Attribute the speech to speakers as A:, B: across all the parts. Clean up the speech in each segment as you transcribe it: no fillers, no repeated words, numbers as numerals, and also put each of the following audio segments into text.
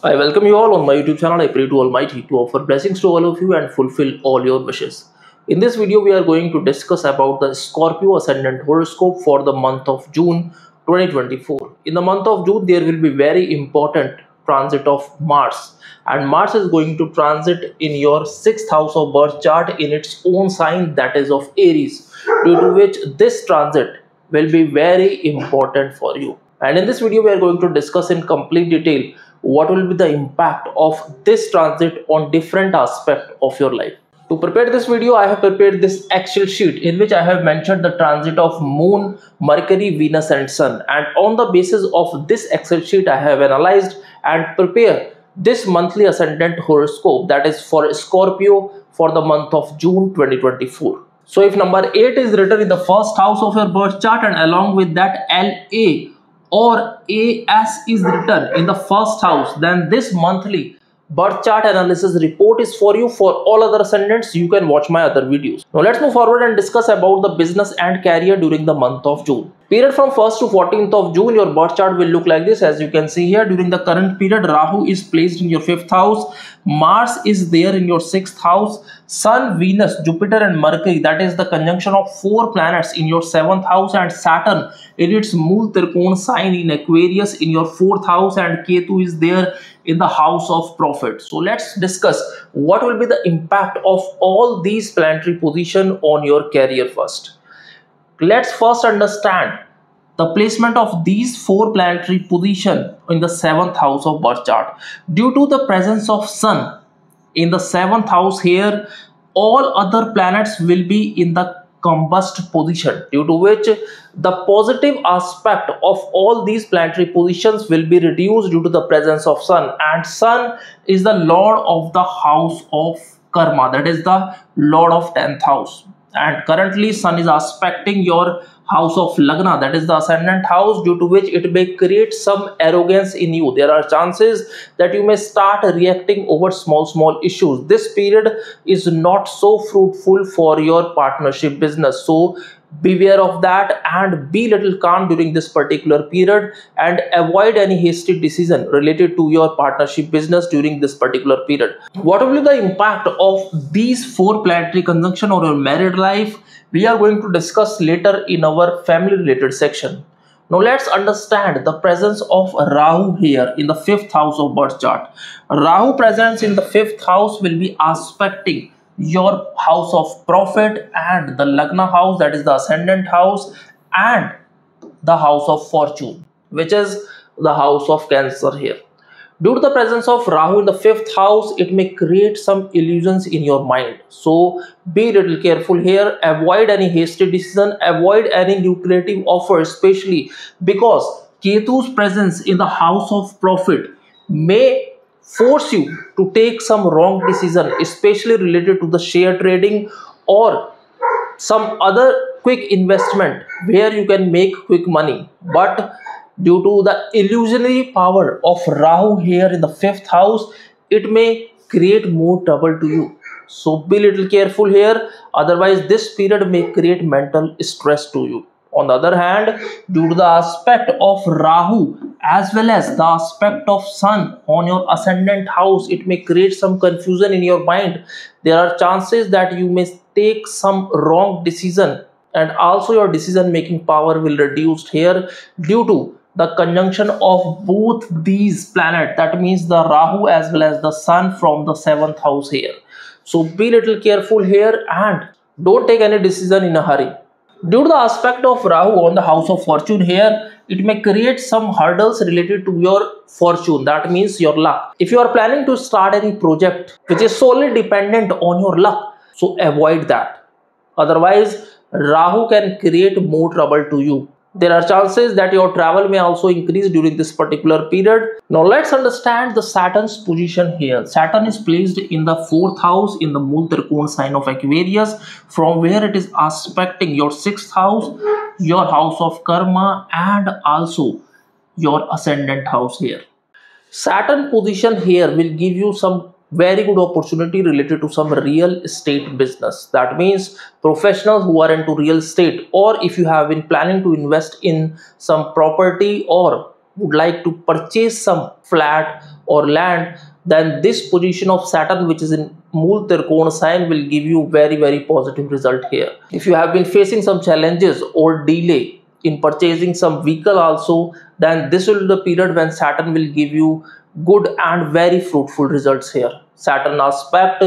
A: I welcome you all on my YouTube channel. I pray to Almighty to offer blessings to all of you and fulfill all your wishes. In this video, we are going to discuss about the Scorpio Ascendant horoscope for the month of June 2024. In the month of June, there will be very important transit of Mars, and Mars is going to transit in your 6th house of birth chart in its own sign, that is of Aries, due to which this transit will be very important for you. And in this video, we are going to discuss in complete detail what will be the impact of this transit on different aspects of your life. To prepare this video, I have prepared this Excel sheet in which I have mentioned the transit of Moon, Mercury, Venus and Sun. And on the basis of this Excel sheet, I have analyzed and prepared this monthly ascendant horoscope, that is for Scorpio for the month of June 2024. So if number 8 is written in the first house of your birth chart and along with that LA or AS is written in the first house, then this monthly birth chart analysis report is for you. For all other ascendants, you can watch my other videos. Now let's move forward and discuss about the business and career during the month of June. Period from 1st to 14th of June, your birth chart will look like this. As you can see here, during the current period, Rahu is placed in your 5th house, Mars is there in your 6th house, Sun, Venus, Jupiter and Mercury, that is the conjunction of 4 planets, in your 7th house, and Saturn in its Mool Trikona sign in Aquarius in your 4th house, and Ketu is there in the house of Prophet. So let's discuss what will be the impact of all these planetary positions on your career first. Let's first understand the placement of these 4 planetary positions in the 7th house of birth chart. Due to the presence of Sun in the 7th house here, all other planets will be in the combust position, due to which the positive aspect of all these planetary positions will be reduced due to the presence of Sun. And Sun is the lord of the house of karma, that is the lord of 10th house. And currently Sun is aspecting your house of lagna, that is the ascendant house, due to which it may create some arrogance in you. There are chances that you may start reacting over small issues. This period is not so fruitful for your partnership business, so beware of that and be little calm during this particular period and avoid any hasty decision related to your partnership business during this particular period. What will be the impact of these 4 planetary conjunction on your married life? We are going to discuss later in our family related section. Now let's understand the presence of Rahu here in the 5th house of birth chart. Rahu presence in the 5th house will be aspecting your house of Prophet and the lagna house, that is the ascendant house, and the house of fortune, which is the house of Cancer here. Due to the presence of Rahu in the 5th house, it may create some illusions in your mind. So be little careful here. Avoid any hasty decision. Avoid any lucrative offer, especially because Ketu's presence in the house of Prophet may force you to take some wrong decision, especially related to the share trading or some other quick investment where you can make quick money. But due to the illusionary power of Rahu here in the 5th house, it may create more trouble to you. So be little careful here. Otherwise, this period may create mental stress to you. On the other hand, due to the aspect of Rahu as well as the aspect of Sun on your ascendant house, it may create some confusion in your mind. There are chances that you may take some wrong decision, and also your decision making power will reduce here due to the conjunction of both these planets, that means the Rahu as well as the Sun from the 7th house here. So be little careful here and don't take any decision in a hurry. Due to the aspect of Rahu on the house of fortune here, it may create some hurdles related to your fortune, that means your luck. If you are planning to start any project which is solely dependent on your luck, so avoid that. Otherwise, Rahu can create more trouble to you. There are chances that your travel may also increase during this particular period. Now let's understand the Saturn's position here. Saturn is placed in the 4th house in the Mool Trikona sign of Aquarius, from where it is aspecting your 6th house, your house of karma, and also your ascendant house here. Saturn position here will give you some very good opportunity related to some real estate business. That means professionals who are into real estate, or if you have been planning to invest in some property or would like to purchase some flat or land, then this position of Saturn, which is in Mool Trikona sign, will give you very positive result here. If you have been facing some challenges or delay in purchasing some vehicle also, then this will be the period when Saturn will give you good and very fruitful results here. Saturn aspect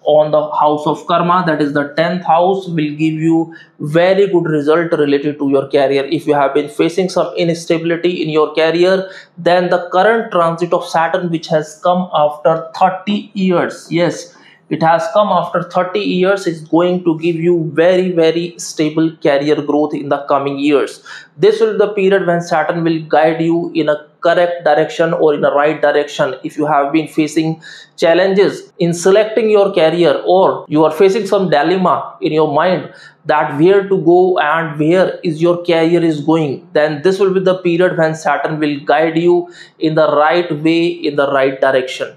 A: on the house of karma, that is the 10th house, will give you very good result related to your career. If you have been facing some instability in your career, then the current transit of Saturn, which has come after 30 years, yes, it has come after 30 years, is going to give you very stable career growth in the coming years. This will be the period when Saturn will guide you in a correct direction or in the right direction. If you have been facing challenges in selecting your career, or you are facing some dilemma in your mind that where to go and where is your career is going, then this will be the period when Saturn will guide you in the right way, in the right direction.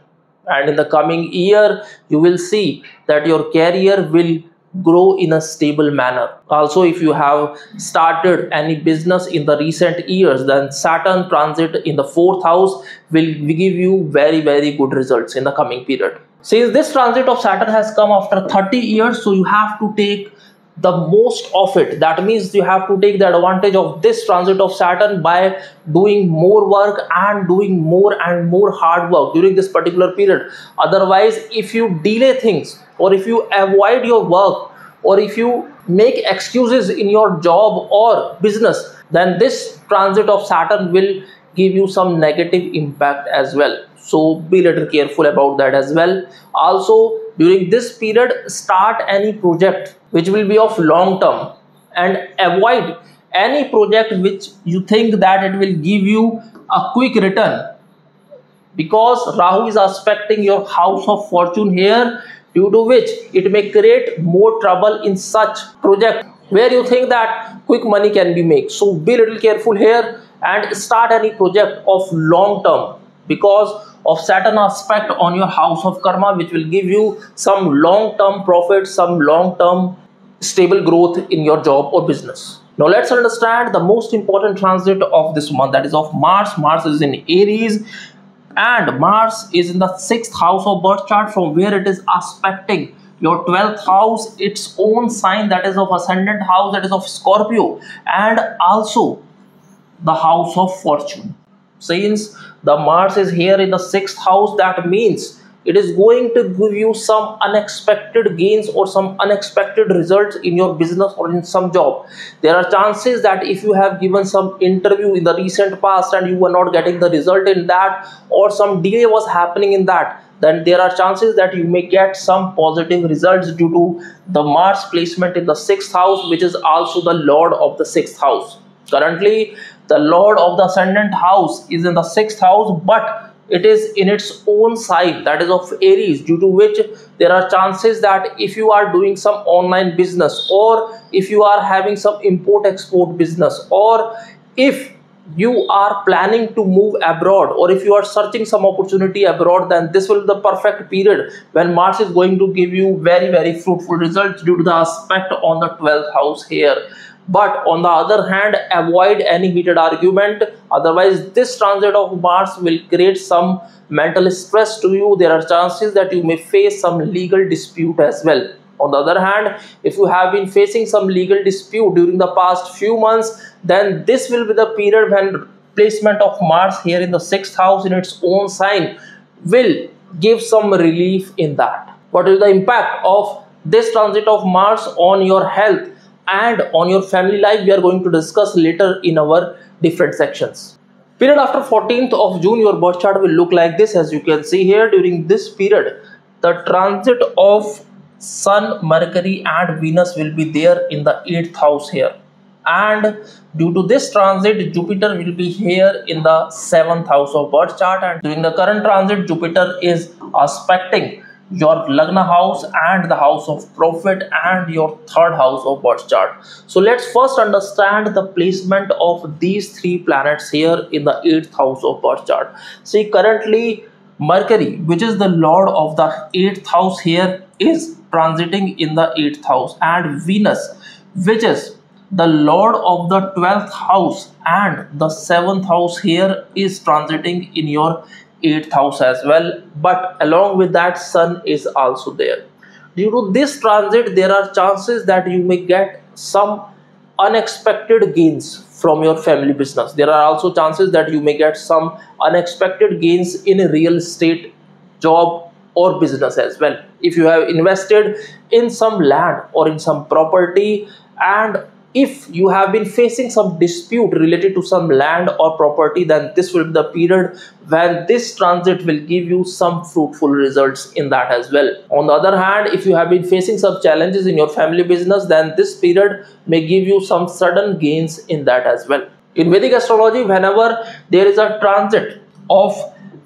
A: And in the coming year, you will see that your career will grow in a stable manner. Also, if you have started any business in the recent years, then Saturn transit in the 4th house will give you very good results in the coming period. Since this transit of Saturn has come after 30 years, so you have to take the most of it. That means you have to take the advantage of this transit of Saturn by doing more work and doing more and more hard work during this particular period. Otherwise, if you delay things, or if you avoid your work, or if you make excuses in your job or business, then this transit of Saturn will give you some negative impact as well. So be a little careful about that as well. Also, during this period, start any project which will be of long term, and avoid any project which you think that it will give you a quick return, because Rahu is aspecting your house of fortune here, due to which it may create more trouble in such project where you think that quick money can be made. So be a little careful here and start any project of long term, because of Saturn aspect on your house of karma, which will give you some long term profit, some long term stable growth in your job or business. Now let's understand the most important transit of this month, that is of Mars. Mars is in Aries, and Mars is in the 6th house of birth chart, from where it is aspecting your 12th house, its own sign, that is of ascendant house, that is of Scorpio, and also the house of fortune. Since the Mars is here in the 6th house, that means it is going to give you some unexpected gains or some unexpected results in your business or in some job. There are chances that if you have given some interview in the recent past and you were not getting the result in that, or some delay was happening in that, then there are chances that you may get some positive results due to the Mars placement in the 6th house, which is also the Lord of the 6th house. Currently, the Lord of the Ascendant house is in the 6th house, but it is in its own sign, that is of Aries, due to which there are chances that if you are doing some online business, or if you are having some import-export business, or if you are planning to move abroad, or if you are searching some opportunity abroad, then this will be the perfect period when Mars is going to give you very fruitful results due to the aspect on the 12th house here. But on the other hand, avoid any heated argument. Otherwise, this transit of Mars will create some mental stress to you. There are chances that you may face some legal dispute as well. On the other hand, if you have been facing some legal dispute during the past few months, then this will be the period when placement of Mars here in the 6th house in its own sign will give some relief in that. What is the impact of this transit of Mars on your health and on your family life? We are going to discuss later in our different sections. Period after 14th of June, your birth chart will look like this. As you can see here, during this period, the transit of Sun, Mercury and Venus will be there in the 8th house here. And due to this transit, Jupiter will be here in the 7th house of birth chart. And during the current transit, Jupiter is aspecting your lagn house and the house of profit and your 3rd house of birth chart. So let's first understand the placement of these 3 planets here in the 8th house of birth chart. See, currently Mercury, which is the lord of the 8th house here, is transiting in the 8th house, and Venus, which is the Lord of the 12th house and the 7th house here is transiting in your 8th house as well, but along with that Sun is also there. Due to this transit, there are chances that you may get some unexpected gains from your family business. There are also chances that you may get some unexpected gains in a real estate, job or business as well. If you have invested in some land or in some property, and if you have been facing some dispute related to some land or property, then this will be the period when this transit will give you some fruitful results in that as well. On the other hand, if you have been facing some challenges in your family business, then this period may give you some sudden gains in that as well. In Vedic astrology, whenever there is a transit of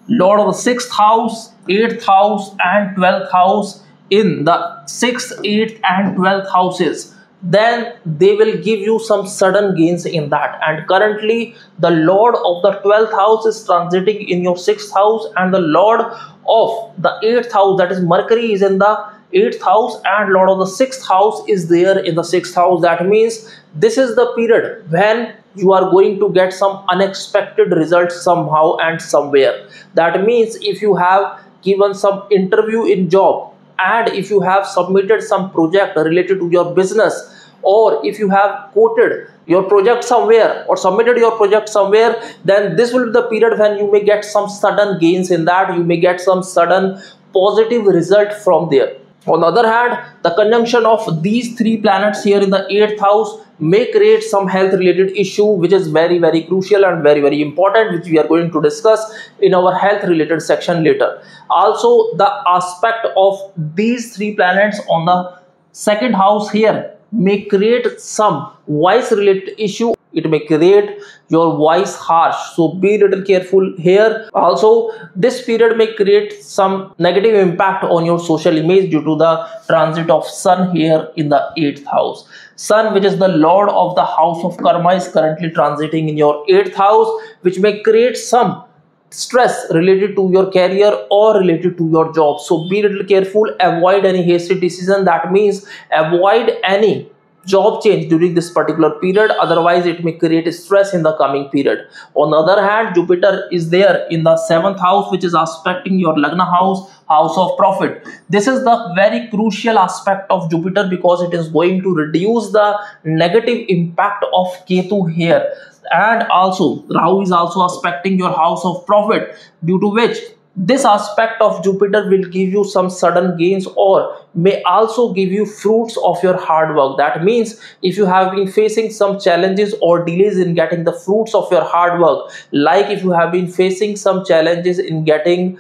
A: Lord of the 6th house, 8th house and 12th house in the 6th, 8th and 12th houses, then they will give you some sudden gains in that. And currently the Lord of the 12th house is transiting in your 6th house, and the Lord of the 8th house, that is Mercury, is in the 8th house, and Lord of the 6th house is there in the 6th house. That means this is the period when you are going to get some unexpected results somehow and somewhere. That means if you have given some interview in job, and if you have submitted some project related to your business, or if you have quoted your project somewhere or submitted your project somewhere, then this will be the period when you may get some sudden gains in that. You may get some sudden positive result from there. On the other hand, the conjunction of these three planets here in the 8th house may create some health related issue, which is very crucial and very important, which we are going to discuss in our health related section later. Also, the aspect of these three planets on the 2nd house here may create some voice related issue. It may create your voice harsh, so be little careful here. Also, this period may create some negative impact on your social image due to the transit of Sun here in the 8th house. Sun, which is the Lord of the house of karma, is currently transiting in your 8th house, which may create some stress related to your career or related to your job. So be little careful, avoid any hasty decision. That means avoid any job change during this particular period, otherwise it may create stress in the coming period. On the other hand, Jupiter is there in the 7th house, which is aspecting your lagn house, house of profit. This is the very crucial aspect of Jupiter because it is going to reduce the negative impact of Ketu here. And also Rahu is also aspecting your house of profit, due to which this aspect of Jupiter will give you some sudden gains or may also give you fruits of your hard work. That means if you have been facing some challenges or delays in getting the fruits of your hard work, like if you have been facing some challenges in getting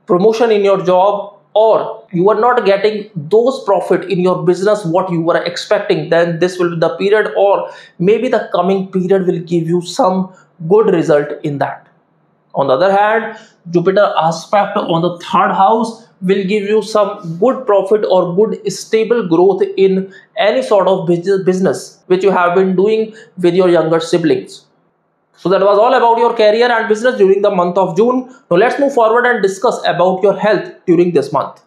A: promotion in your job, or you are not getting those profit in your business what you were expecting, then this will be the period, or maybe the coming period will give you some good result in that. On the other hand, Jupiter aspect on the 3rd house will give you some good profit or good stable growth in any sort of business which you have been doing with your younger siblings. So that was all about your career and business during the month of June. Now let's move forward and discuss about your health during this month.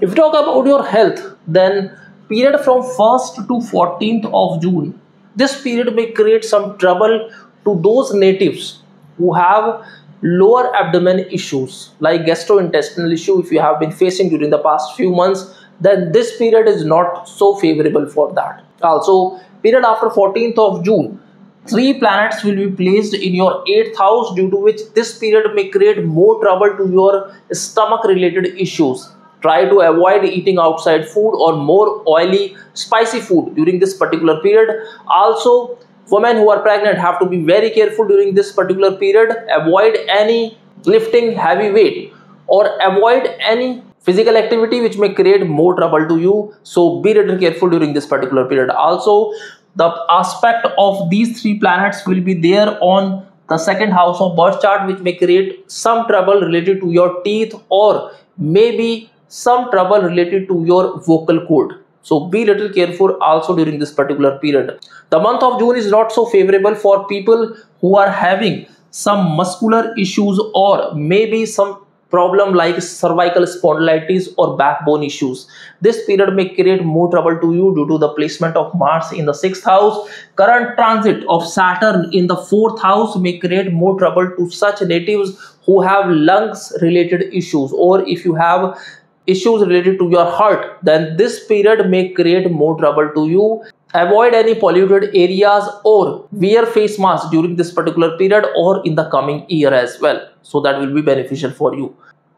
A: If we talk about your health, then period from 1st to 14th of June, this period may create some trouble to those natives who have lower abdomen issues like gastrointestinal issue. If you have been facing during the past few months, then this period is not so favorable for that. Also, period after 14th of June, 3 planets will be placed in your 8th house, due to which this period may create more trouble to your stomach related issues. Try to avoid eating outside food or more oily, spicy food during this particular period. Also, women who are pregnant have to be very careful during this particular period. Avoid any lifting heavy weight or avoid any physical activity which may create more trouble to you. So be little careful during this particular period. Also, the aspect of these 3 planets will be there on the 2nd house of birth chart, which may create some trouble related to your teeth or maybe some trouble related to your vocal cord. So be little careful also during this particular period. The month of June is not so favorable for people who are having some muscular issues or maybe some problem like cervical spondylitis or backbone issues. This period may create more trouble to you due to the placement of Mars in the 6th house. Current transit of Saturn in the 4th house may create more trouble to such natives who have lungs related issues, or if you have issues related to your heart, then this period may create more trouble to you. Avoid any polluted areas or wear face mask during this particular period or in the coming year as well, so that will be beneficial for you.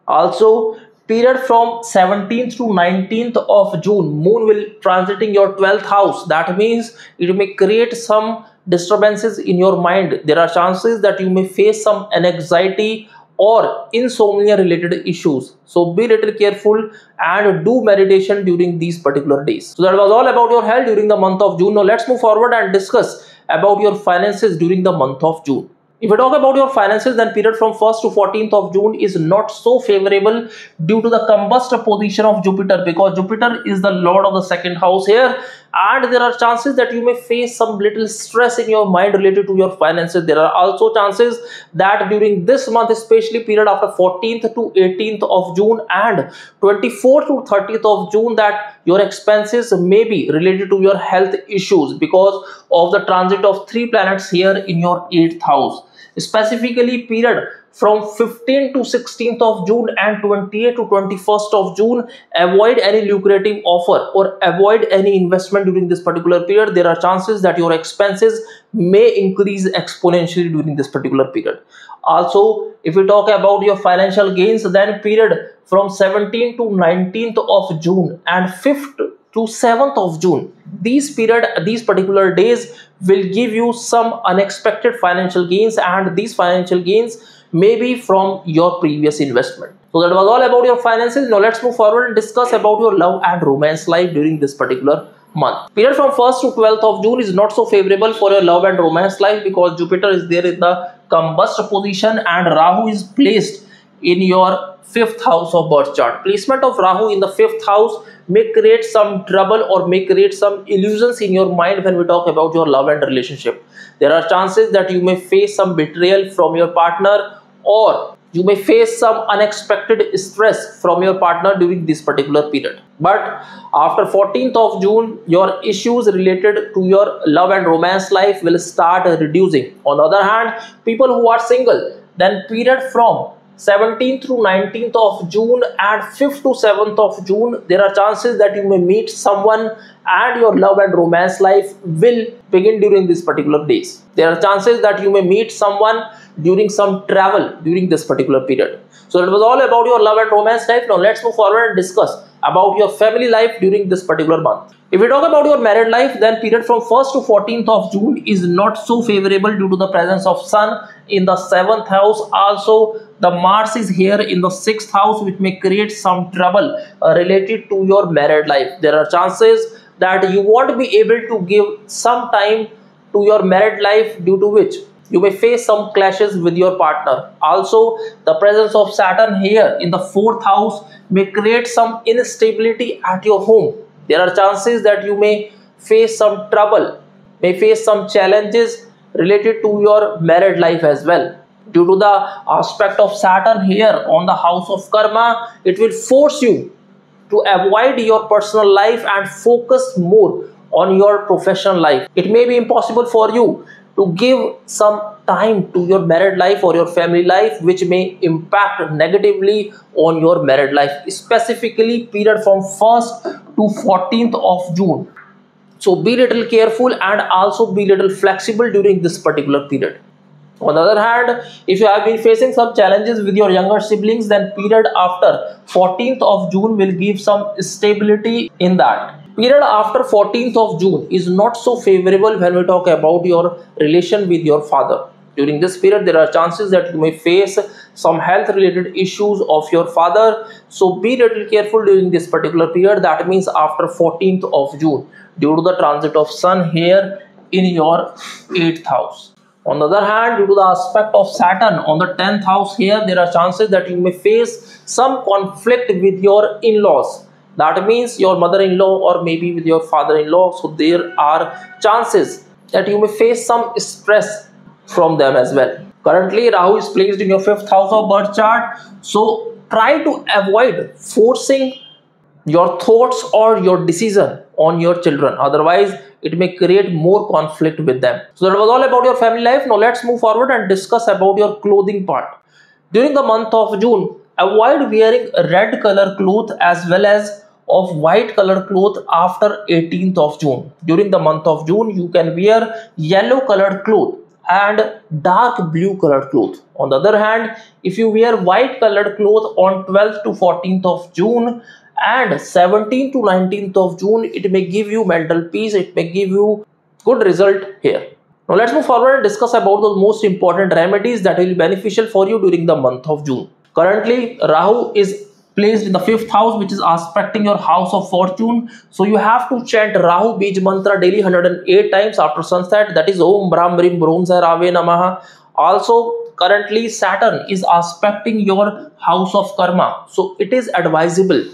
A: Also, period from 17th to 19th of June, moon will transiting your 12th house. That means it may create some disturbances in your mind. There are chances that you may face some anxiety or insomnia related issues, so be little careful and do meditation during these particular days. So that was all about your health during the month of June. Now let's move forward and discuss about your finances during the month of June. If we talk about your finances, then period from 1st to 14th of June is not so favorable due to the combust position of Jupiter, because Jupiter is the lord of the 2nd house here, and there are chances that you may face some little stress in your mind related to your finances. There are also chances that during this month, especially period after 14th to 18th of June and 24th to 30th of June, that your expenses may be related to your health issues because of the transit of 3 planets here in your 8th house. Specifically period from 15th to 16th of June and 28th to 21st of June, avoid any lucrative offer or avoid any investment during this particular period. There are chances that your expenses may increase exponentially during this particular period. Also, if we talk about your financial gains, then period from 17th to 19th of June and 5th to 7th of June, these particular days will give you some unexpected financial gains, and these financial gains may be from your previous investment. So that was all about your finances. Now let's move forward and discuss about your love and romance life during this particular month. Period from 1st to 12th of June is not so favorable for your love and romance life because Jupiter is there in the combust position and Rahu is placed in your 5th house of birth chart. Placement of Rahu in the 5th house may create some trouble or may create some illusions in your mind when we talk about your love and relationship. There are chances that you may face some betrayal from your partner, or you may face some unexpected stress from your partner during this particular period. But after 14th of June, your issues related to your love and romance life will start reducing. On the other hand, people who are single, then period from 17th to 19th of June and 5th to 7th of June, there are chances that you may meet someone and your love and romance life will begin during these particular days. There are chances that you may meet someone during some travel during this particular period. So that was all about your love and romance life. Now let's move forward and discuss about your family life during this particular month. If we talk about your married life, then period from 1st to 14th of June is not so favorable due to the presence of Sun in the 7th house. Also, the Mars is here in the 6th house, which may create some trouble related to your married life. There are chances that you won't be able to give some time to your married life, due to which you may face some clashes with your partner. Also, the presence of Saturn here in the 4th house may create some instability at your home. There are chances that you may face some trouble, may face some challenges related to your married life as well. Due to the aspect of Saturn here on the house of karma, it will force you to avoid your personal life and focus more on your professional life. It may be impossible for you to give some time to your married life or your family life, which may impact negatively on your married life, specifically period from 1st to 14th of June. So be little careful and also be little flexible during this particular period. On the other hand, if you have been facing some challenges with your younger siblings, then period after 14th of June will give some stability in that. Period after 14th of June is not so favorable when we talk about your relation with your father. During this period, there are chances that you may face some health related issues of your father. So be little careful during this particular period. That means after 14th of June, due to the transit of Sun here in your 8th house. On the other hand, due to the aspect of Saturn on the 10th house here, there are chances that you may face some conflict with your in-laws. That means your mother-in-law or maybe with your father-in-law. So there are chances that you may face some stress from them as well. Currently, Rahu is placed in your 5th house of birth chart. So try to avoid forcing your thoughts or your decision on your children, otherwise it may create more conflict with them. So that was all about your family life. Now let's move forward and discuss about your clothing part. During the month of June, avoid wearing red color cloth as well as of white color cloth after 18th of June. During the month of June, you can wear yellow colored cloth and dark blue colored cloth. On the other hand, if you wear white colored cloth on 12th to 14th of June and 17th to 19th of June, it may give you mental peace, it may give you good result here. Now let's move forward and discuss about the most important remedies that will be beneficial for you during the month of June. Currently, Rahu is placed in the 5th house, which is aspecting your house of fortune. So you have to chant Rahu Bij mantra daily 108 times after sunset. That is Om Brahm Brim Brom Sai Rave Namaha. Also, currently Saturn is aspecting your house of karma. So it is advisable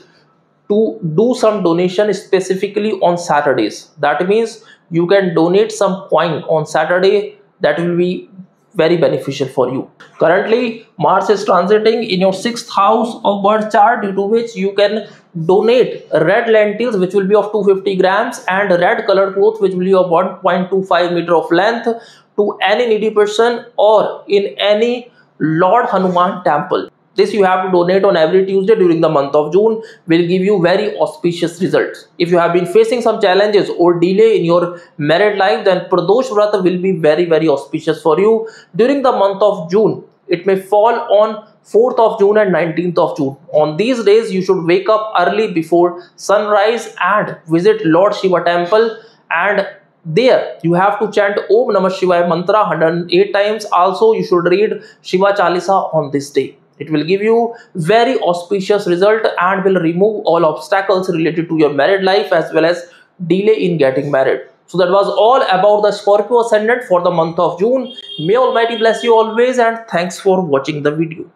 A: to do some donation specifically on Saturdays. That means you can donate some coin on Saturday. That will be very beneficial for you. Currently, Mars is transiting in your 6th house of birth chart, due to which you can donate red lentils, which will be of 250 grams, and red colored cloth, which will be of 1.25 meter of length, to any needy person or in any Lord Hanuman temple. This you have to donate on every Tuesday during the month of June, will give you very auspicious results. If you have been facing some challenges or delay in your married life, then Pradosh Vrata will be very auspicious for you. During the month of June, it may fall on 4th of June and 19th of June. On these days, you should wake up early before sunrise and visit Lord Shiva temple, and there you have to chant Om Namah Shivaya mantra 108 times. Also, you should read Shiva Chalisa on this day. It will give you very auspicious result and will remove all obstacles related to your married life as well as delay in getting married. So that was all about the Scorpio Ascendant for the month of June. May Almighty bless you always, and thanks for watching the video.